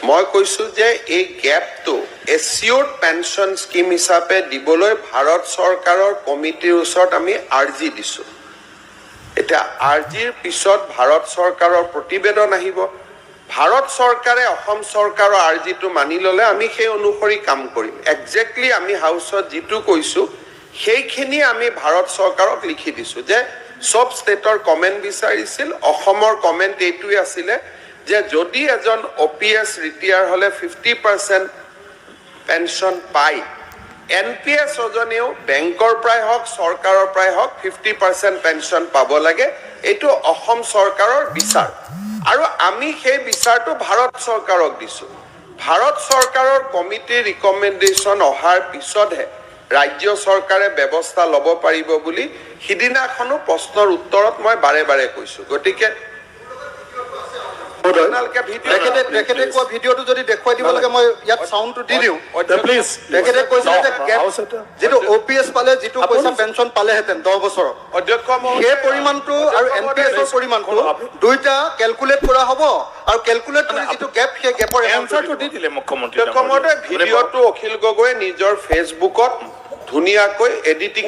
মই কৈছো যে এই গ্যাপটো এচিউৰ্ড পেনশন স্কিম হিচাপে দিবলৈ ভাৰত চৰকাৰৰ কমিটিৰ ওচৰত আমি আৰ্জি দিছো এটা আৰ্জিৰ পিছত ভাৰত চৰকাৰৰ প্ৰতিবেদন আহিব ভাৰত চৰকাৰে অসম চৰকাৰৰ আৰ্জিটো মানি ললে আমি সেই অনুসৰি কাম কৰিম এক্স্যাক্টলি আমি হাউসত যেটো কৈছো সেইখিনি আমি ভাৰত চৰকাৰক লিখি দিছো যে সব ষ্টেটৰ কমেন্ট বিচাৰিছিল অসমৰ কমেন্ট এইটোই আছিল যে যদি এজন ওপিএছ ৰিটায়াৰ হলে 50% পেনশন পায় এনপিএছ ওজনেও বেংকৰ প্ৰায় হক চৰকাৰৰ প্ৰায় হক 50% পেনশন পাব লাগে এইটো অসম চৰকাৰৰ বিচাৰ আৰু আমি সেই বিচাৰটো ভাৰত চৰকাৰক দিছো ভাৰত চৰকাৰৰ কমিটিৰ ৰিকমেন্ডেশন অহাৰ পিছতহে ৰাজ্য চৰকাৰে ব্যৱস্থা লব পাৰিব বুলি হিদিনাখনো প্ৰশ্নৰ উত্তৰত মই বাৰে বাৰে কৈছো গতিকে তেখেতে কোৱা ভিডিঅ'টো যদি দেখুৱাই দিব লাগে মই ইয়াত সাউণ্ডটো দি দিওঁ প্লিজ তেখেতে কৈছে যে যেটো ওপিএছ পালে যেটো পইচা পেনশন পালেহেঁতেন 10 বছৰ অধ্যক্ষ সেই পৰিমাণটো আৰু এনপিএছৰ পৰিমাণটো দুইটা ক্যালকুলেট কৰা হ'ব আৰু ক্যালকুলেট কৰি যেটো গ্যাপ সেই গ্যাপৰ এনসাৰটো দি দিলে মুখ্যমন্ত্ৰী ভিডিঅ'টো অখিল গগৈয়ে নিজৰ ফেচবুকত ধুনীয়াকৈ এডিটিং